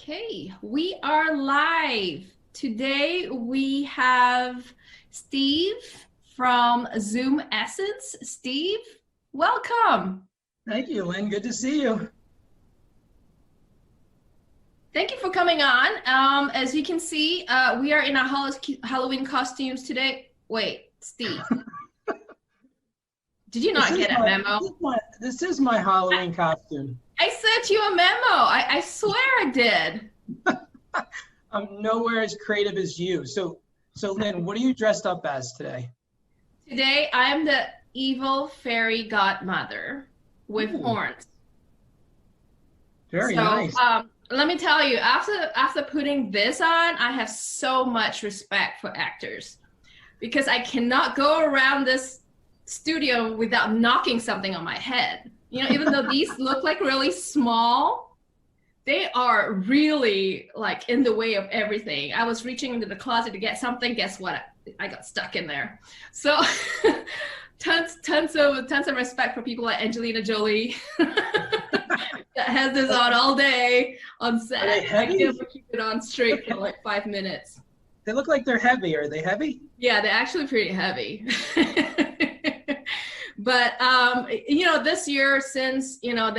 Okay, we are live. Today we have Steve from ZoomEssence. Steve, welcome. Thank you, Lynn. Good to see you. Thank you for coming on. As you can see, we are in our Halloween costumes today. Wait, Steve, did you not get a memo? This is my Halloween costume. I sent you a memo. I swear I did. I'm nowhere as creative as you. So Lynn, what are you dressed up as today? Today, I am the evil fairy godmother with horns. Very nice. Let me tell you, after putting this on, I have so much respect for actors because I cannot go around this studio without knocking something on my head. You know, even though these look like really small, they are really like in the way of everything. I was reaching into the closet to get something. Guess what? I got stuck in there. So tons of respect for people like Angelina Jolie that has this on all day on set. Are they heavy? I can't keep it on straight for like 5 minutes. They look like they're heavy. Are they heavy? Yeah, they're actually pretty heavy. But, you know, this year, since, you know,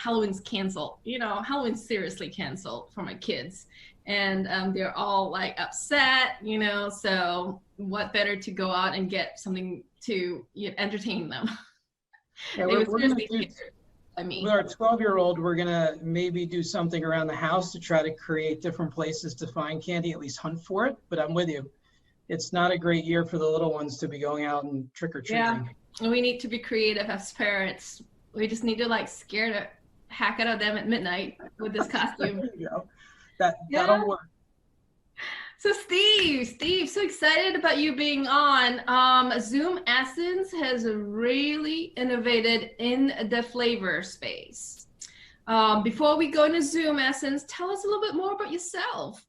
Halloween's canceled, you know, Halloween's seriously canceled for my kids. And they're all like upset, you know, so what better to go out and get something to entertain them. Yeah, we're gonna do, with our 12-year-old, we're going to maybe do something around the house to try to create different places to find candy, at least hunt for it. But I'm with you. It's not a great year for the little ones to be going out and trick-or-treating. Yeah. We need to be creative as parents. We just need to like scare the heck out of them at midnight with this costume. There you go. That'll work. So Steve, so excited about you being on. ZoomEssence has really innovated in the flavor space. Before we go into ZoomEssence, tell us a little bit more about yourself.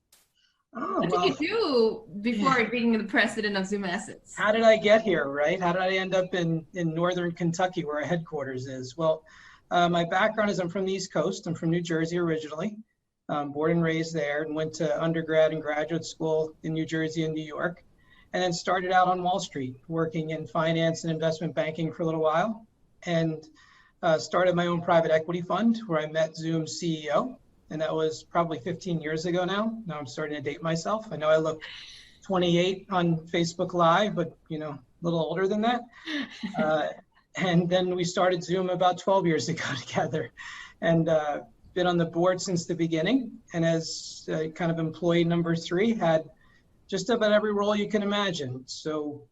What did you do before being the president of ZoomEssence? How did I get here, right? How did I end up in northern Kentucky where our headquarters is? Well, my background is I'm from the East Coast. I'm from New Jersey originally, born and raised there, and went to undergrad and graduate school in New Jersey and New York, and then started out on Wall Street working in finance and investment banking for a little while, and started my own private equity fund where I met Zoom's CEO. And that was probably 15 years ago now. Now I'm starting to date myself. I know I look 28 on Facebook Live, but you know, a little older than that. And then we started Zoom about 12 years ago together, and been on the board since the beginning. And as kind of employee number 3, had just about every role you can imagine. So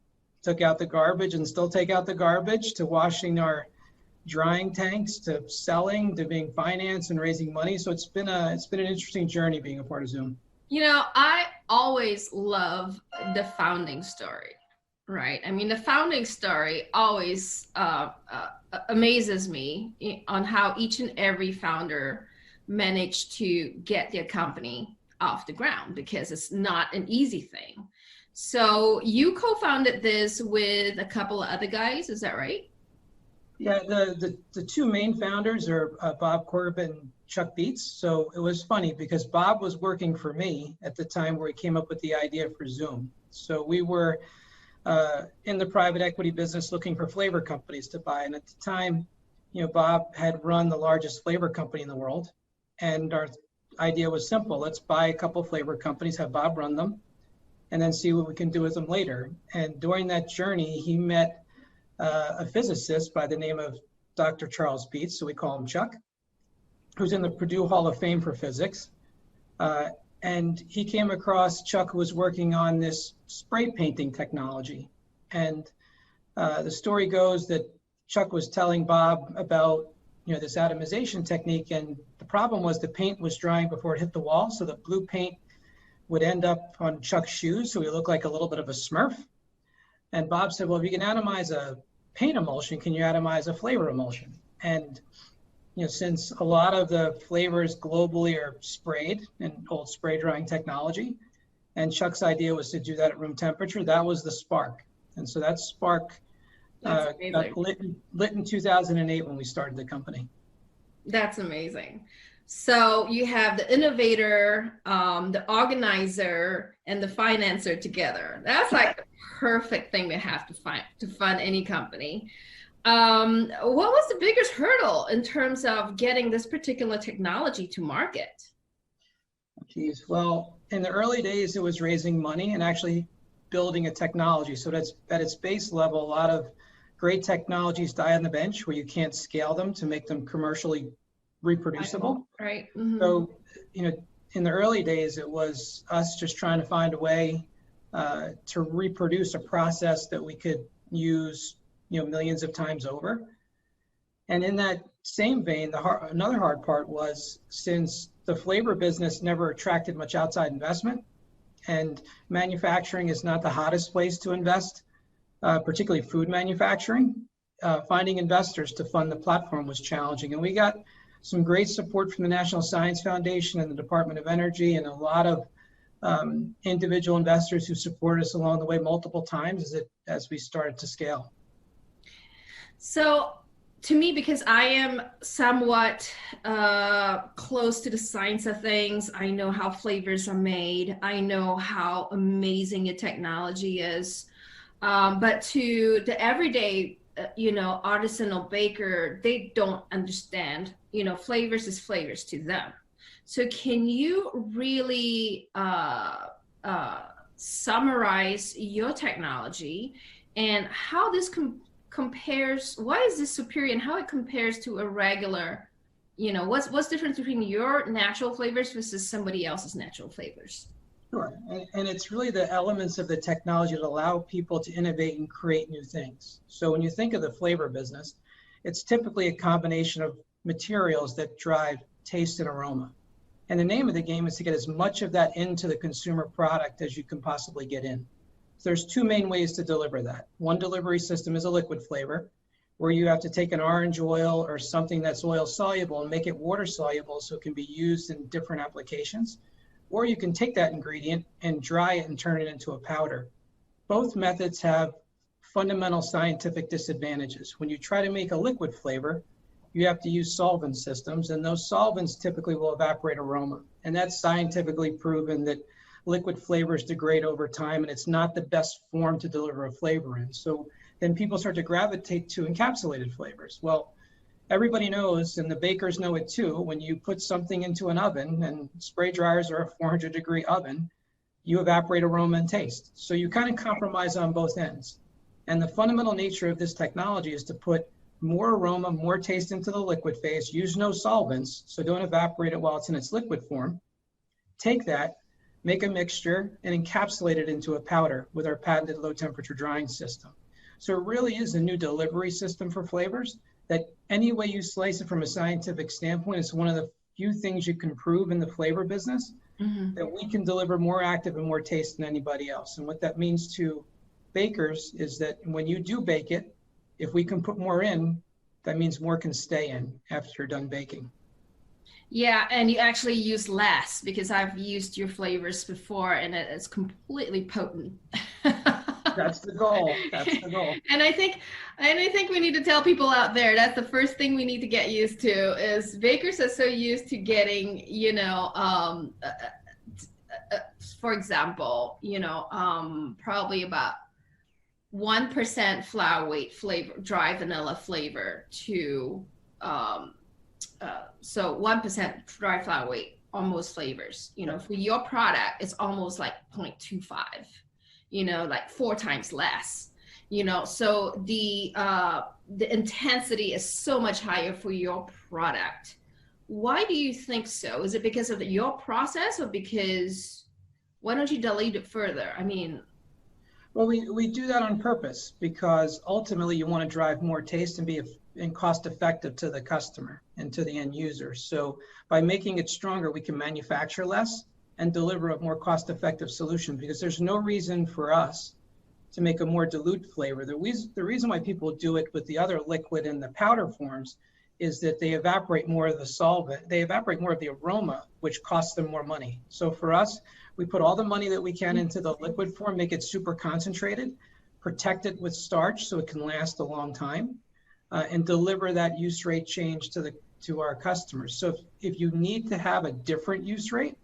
took out the garbage and still take out the garbage, to washing our drying tanks, to selling, to being finance and raising money. So it's been an interesting journey being a part of Zoom. You know, I always love the founding story, right? I mean, the founding story always amazes me on how each and every founder managed to get their company off the ground, because it's not an easy thing. So you co-founded this with a couple of other guys, is that right? Yeah, the 2 main founders are Bob Corbett and Chuck Beats. So it was funny because Bob was working for me at the time where he came up with the idea for Zoom. So we were in the private equity business looking for flavor companies to buy. And at the time, you know, Bob had run the largest flavor company in the world. And our idea was simple. Let's buy a couple flavor companies, have Bob run them, and then see what we can do with them later. And during that journey, he met a physicist by the name of Dr. Charles Beats, so we call him Chuck, who's in the Purdue Hall of Fame for physics. And he came across Chuck, who was working on this spray painting technology. And the story goes that Chuck was telling Bob about, you know, this atomization technique, and the problem was the paint was drying before it hit the wall, so the blue paint would end up on Chuck's shoes, so he looked like a little bit of a Smurf. And Bob said, well, if you can atomize a paint emulsion, can you atomize a flavor emulsion? And, you know, since a lot of the flavors globally are sprayed in old spray drying technology, and Chuck's idea was to do that at room temperature, that was the spark. And so that spark got lit in 2008 when we started the company. That's amazing. So you have the innovator, the organizer, and the financer together. That's like the perfect thing to have to fund any company. What was the biggest hurdle in terms of getting this particular technology to market? Geez, well, in the early days, it was raising money and actually building a technology. So that's at its base level, a lot of great technologies die on the bench where you can't scale them to make them commercially reproducible. Right. Mm-hmm. So, in the early days, it was us just trying to find a way to reproduce a process that we could use, millions of times over. And in that same vein, another hard part was, since the flavor business never attracted much outside investment, and manufacturing is not the hottest place to invest, particularly food manufacturing, finding investors to fund the platform was challenging. And we got some great support from the National Science Foundation and the Department of Energy, and a lot of individual investors who supported us along the way multiple times as we started to scale. So to me, because I am somewhat close to the science of things, I know how flavors are made. I know how amazing your technology is. But to the everyday, artisanal baker, they don't understand, flavors is flavors to them. So can you really summarize your technology and how this compares, why is this superior, and how it compares to a regular, what's the difference between your natural flavors versus somebody else's natural flavors? Sure, and it's really the elements of the technology that allow people to innovate and create new things. So when you think of the flavor business, it's typically a combination of materials that drive taste and aroma. And the name of the game is to get as much of that into the consumer product as you can possibly get in. So there's two main ways to deliver that. One delivery system is a liquid flavor, where you have to take an orange oil or something that's oil soluble and make it water soluble so it can be used in different applications. Or you can take that ingredient and dry it and turn it into a powder. Both methods have fundamental scientific disadvantages. When you try to make a liquid flavor, you have to use solvent systems, and those solvents typically will evaporate aroma. And that's scientifically proven that liquid flavors degrade over time, and it's not the best form to deliver a flavor in. So then people start to gravitate to encapsulated flavors. Well, everybody knows, and the bakers know it too, when you put something into an oven, and spray dryers are a 400-degree oven, you evaporate aroma and taste. So you kind of compromise on both ends. And the fundamental nature of this technology is to put more aroma, more taste into the liquid phase, use no solvents, so don't evaporate it while it's in its liquid form. Take that, make a mixture, and encapsulate it into a powder with our patented low temperature drying system. So it really is a new delivery system for flavors that any way you slice it from a scientific standpoint, it's one of the few things you can prove in the flavor business, that we can deliver more active and more taste than anybody else. And what that means to bakers is that when you do bake it, if we can put more in, that means more can stay in after you're done baking. Yeah, and you actually use less, because I've used your flavors before and it's completely potent. That's the goal. That's the goal. And I think we need to tell people out there, that's the first thing we need to get used to, is bakers are so used to getting, for example, probably about 1% flour weight flavor, dry vanilla flavor to, so 1% dry flour weight on most flavors. For your product, it's almost like 0.25, like 4 times less. So the intensity is so much higher for your product. Why do you think so? Is it because of your process, or because, why don't you dilute it further? Well, we do that on purpose, because ultimately you want to drive more taste and be cost effective to the customer and to the end user. So by making it stronger, we can manufacture less and deliver a more cost effective solution, because there's no reason for us to make a more dilute flavor. The reason why people do it with the other liquid and the powder forms is that they evaporate more of the solvent, they evaporate more of the aroma, which costs them more money. So for us, we put all the money that we can into the liquid form, make it super concentrated, protect it with starch so it can last a long time, and deliver that use rate change to to our customers. So if you need to have a different use rate,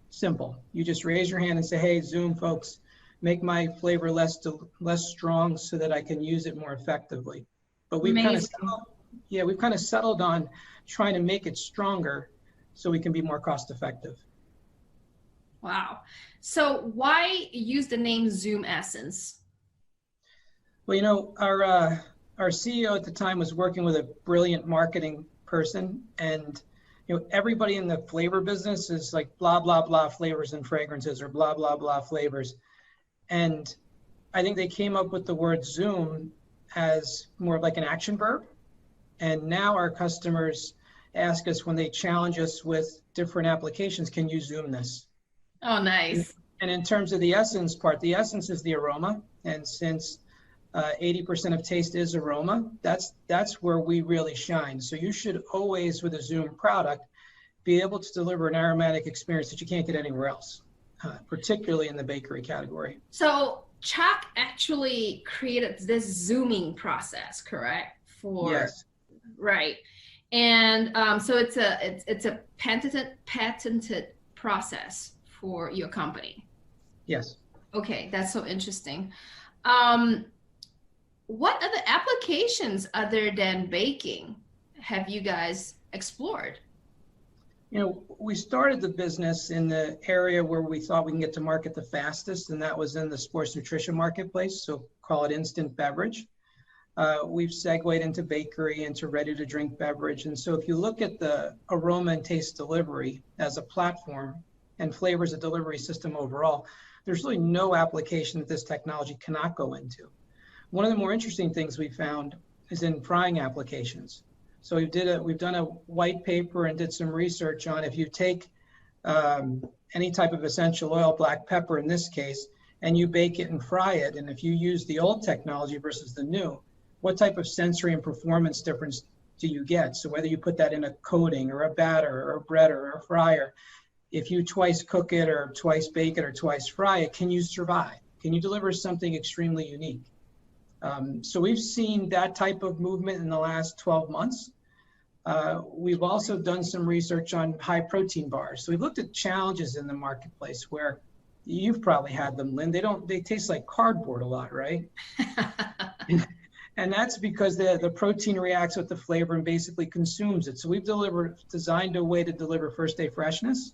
simple. You just raise your hand and say, hey, Zoom folks, make my flavor less strong so that I can use it more effectively. But we've kind of settled on trying to make it stronger so we can be more cost effective. Wow. So why use the name ZoomEssence? Well, our CEO at the time was working with a brilliant marketing person, and everybody in the flavor business is like blah blah blah flavors and fragrances, or blah blah blah flavors. And I think they came up with the word Zoom as more like an action verb. And now our customers ask us when they challenge us with different applications, can you Zoom this? Oh, nice. And in terms of the essence part, the essence is the aroma. And since 80% of taste is aroma, that's where we really shine. So you should always, with a Zoom product, be able to deliver an aromatic experience that you can't get anywhere else, particularly in the bakery category. So Chuck actually created this zooming process, correct? Yes. Right. And so it's a patented process for your company. Yes. Okay, that's so interesting. What other applications other than baking have you guys explored? We started the business in the area where we thought we can get to market the fastest, and that was in the sports nutrition marketplace, so call it instant beverage. We've segued into bakery, into ready-to-drink beverage. And so if you look at the aroma and taste delivery as a platform and flavor as a delivery system overall, there's really no application that this technology cannot go into. One of the more interesting things we found is in frying applications. So we've done a white paper and did some research on if you take any type of essential oil, black pepper in this case, and you bake it and fry it, and if you use the old technology versus the new, what type of sensory and performance difference do you get? So whether you put that in a coating or a batter or a breader or a fryer, if you twice cook it or twice bake it or twice fry it, can you survive? Can you deliver something extremely unique? So we've seen that type of movement in the last 12 months. We've also done some research on high protein bars. So we've looked at challenges in the marketplace where you've probably had them, Lynn. They taste like cardboard a lot, right? And that's because the protein reacts with the flavor and basically consumes it. So we've designed a way to deliver first day freshness.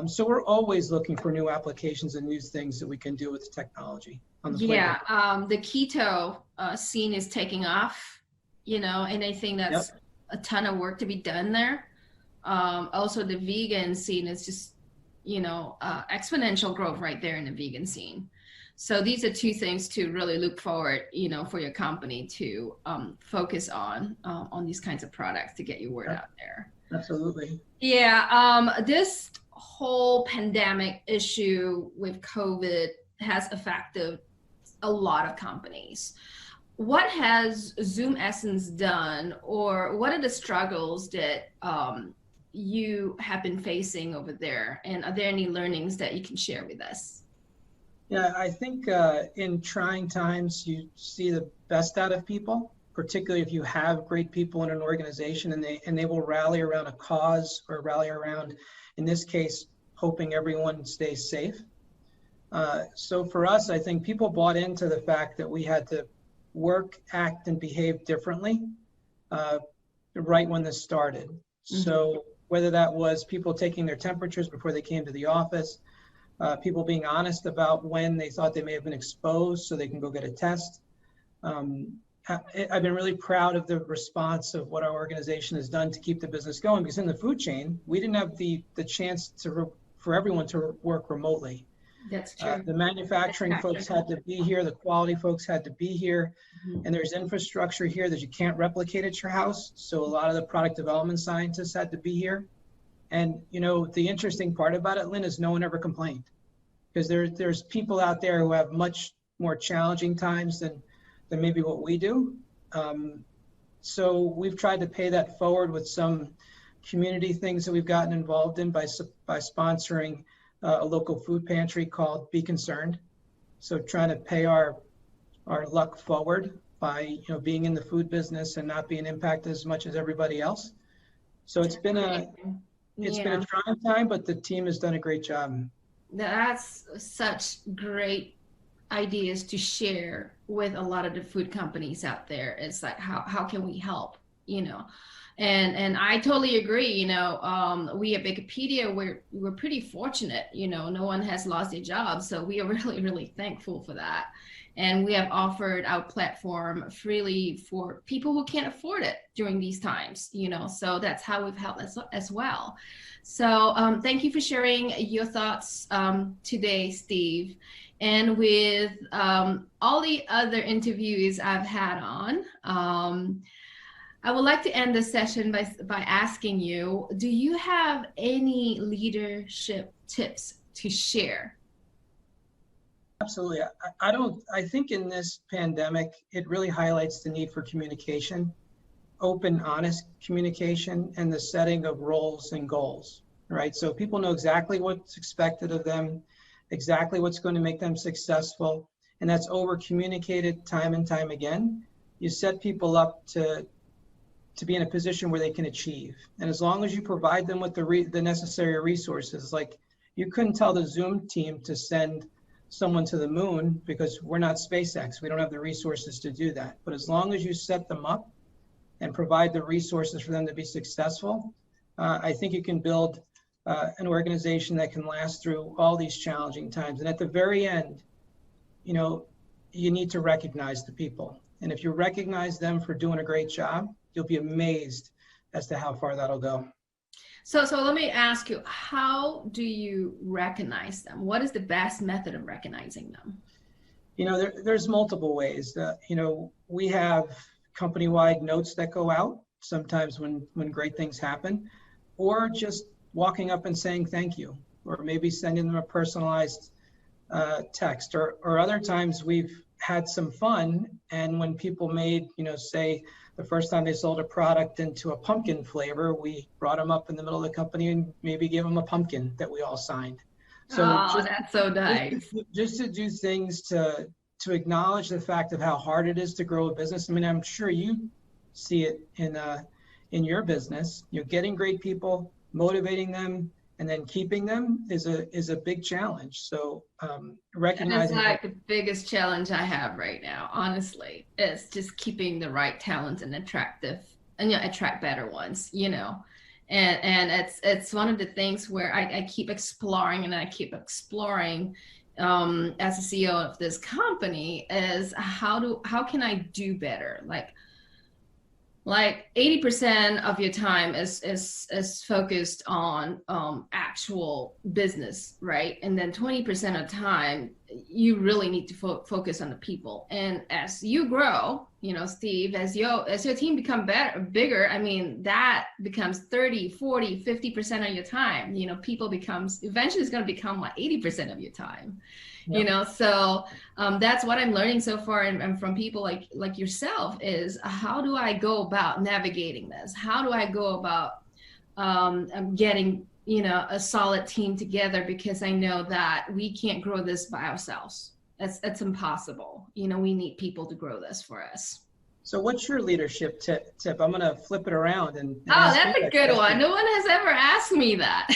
So we're always looking for new applications and new things that we can do with the technology. The keto scene is taking off, and I think that's a ton of work to be done there. Also, the vegan scene is just, exponential growth right there in the vegan scene. So these are two things to really look forward, for your company to focus on these kinds of products to get your word out there. Absolutely. Yeah. This whole pandemic issue with COVID has affected a lot of companies. What has ZoomEssence done, or what are the struggles that you have been facing over there? And are there any learnings that you can share with us? Yeah, I think in trying times, you see the best out of people, particularly if you have great people in an organization and they will rally around a cause or rally around, in this case, hoping everyone stays safe. So for us, I think people bought into the fact that we had to work, act, and behave differently right when this started. Mm-hmm. So whether that was people taking their temperatures before they came to the office, people being honest about when they thought they may have been exposed so they can go get a test. I've been really proud of the response of what our organization has done to keep the business going, because in the food chain, we didn't have the chance for everyone to work remotely. That's true. The manufacturing folks had to be here, the quality folks had to be here, and there's infrastructure here that you can't replicate at your house. So a lot of the product development scientists had to be here. And the interesting part about it, Lynn, is no one ever complained, because there's people out there who have much more challenging times than maybe what we do. So we've tried to pay that forward with some community things that we've gotten involved in by sponsoring a local food pantry called Be Concerned. So trying to pay our luck forward by being in the food business and not being impacted as much as everybody else. So it's been a trying time, but the team has done a great job. That's such great ideas to share with a lot of the food companies out there. It's like, how can we help, you know? And I totally agree. We at BAKERpedia, we're pretty fortunate. No one has lost their job, so we are really, really thankful for that. And we have offered our platform freely for people who can't afford it during these times. So that's how we've helped as well. So thank you for sharing your thoughts today, Steve. And with all the other interviewees I've had on, I would like to end this session by asking you, do you have any leadership tips to share? Absolutely. I think in this pandemic, it really highlights the need for communication, open, honest communication, and the setting of roles and goals, right? So people know exactly what's expected of them, exactly what's going to make them successful, and that's over communicated time and time again. You set people up to be in a position where they can achieve. And as long as you provide them with the necessary resources, like you couldn't tell the Zoom team to send someone to the moon because we're not SpaceX. We don't have the resources to do that. But as long as you set them up and provide the resources for them to be successful, I think you can build an organization that can last through all these challenging times. And at the very end, you need to recognize the people. And if you recognize them for doing a great job, you'll be amazed as to how far that'll go. So let me ask you, how do you recognize them? What is the best method of recognizing them? There's multiple ways. We have company-wide notes that go out sometimes when great things happen, or just walking up and saying thank you, or maybe sending them a personalized text, or other times we've had some fun, and when people made, say the first time they sold a product into a pumpkin flavor, we brought them up in the middle of the company and maybe gave them a pumpkin that we all signed. So that's so nice. Just to do things to acknowledge the fact of how hard it is to grow a business. I mean, I'm sure you see it in your business. Getting great people, motivating them, and then keeping them is a big challenge. So recognizing it's like the biggest challenge I have right now, honestly, is just keeping the right talent and attract better ones, and it's one of the things where I keep exploring as a CEO of this company, is how can I do better? Like 80% of your time is focused on actual business, right? And then 20% of time, you really need to focus on the people. And as you grow, Steve, as your team become bigger, I mean, that becomes 30, 40, 50% of your time. People eventually it's going to become like 80% of your time. Yep. So that's what I'm learning so far, and from people like yourself, is how do I go about navigating this? How do I go about getting a solid team together? Because I know that we can't grow this by ourselves. That's impossible. We need people to grow this for us. So what's your leadership tip? I'm going to flip it around and that's a good one. No one has ever asked me that.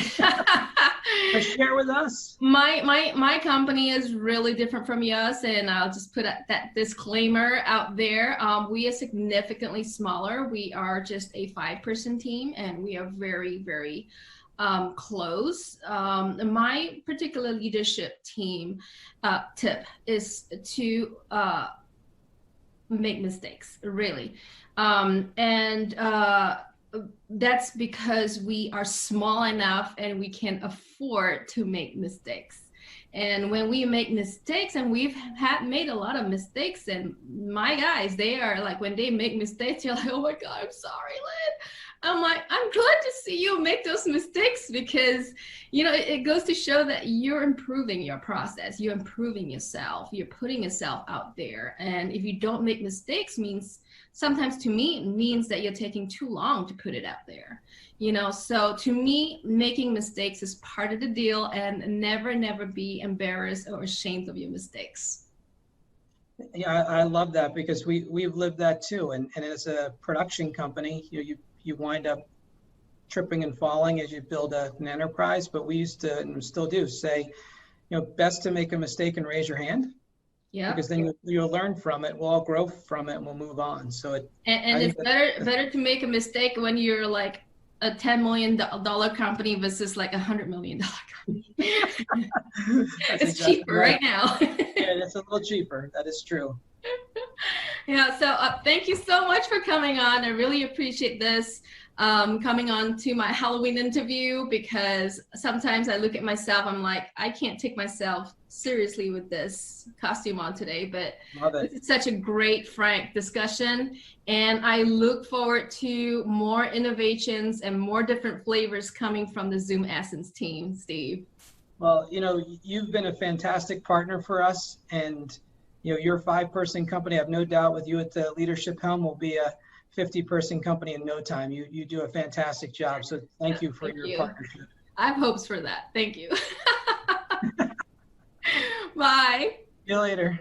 So share with us. My company is really different from yours, and I'll just put that disclaimer out there. We are significantly smaller. We are just a 5-person team, and we are very, very close. My particular leadership team tip is to make mistakes, really. That's because we are small enough and we can afford to make mistakes. And when we make mistakes, and we've made a lot of mistakes, and my guys, they are like, when they make mistakes, you're like, oh my God, I'm sorry, Lynn. I'm like, I'm glad to see you make those mistakes, because, it goes to show that you're improving your process. You're improving yourself. You're putting yourself out there. And if you don't make mistakes, sometimes to me, it means that you're taking too long to put it out there. So to me, making mistakes is part of the deal, and never be embarrassed or ashamed of your mistakes. Yeah, I love that, because we've lived that too. And as a production company, you wind up tripping and falling as you build an enterprise, but we used to, and still do, say, best to make a mistake and raise your hand. Yeah. Because then you'll learn from it. We'll all grow from it, and we'll move on. So it's better to make a mistake when you're like a $10 million company versus like $100 million company. It's exactly cheaper right now. Yeah, it's a little cheaper. That is true. Yeah, so thank you so much for coming on. I really appreciate this, coming on to my Halloween interview, because sometimes I look at myself, I'm like, I can't take myself seriously with this costume on today, but this is such a great, frank discussion, and I look forward to more innovations and more different flavors coming from the ZoomEssence team, Steve. Well, you've been a fantastic partner for us, and you're a 5-person company. I have no doubt with you at the leadership helm, will be a 50-person company in no time. You do a fantastic job. So thank you for your partnership. I have hopes for that. Thank you. Bye. See you later.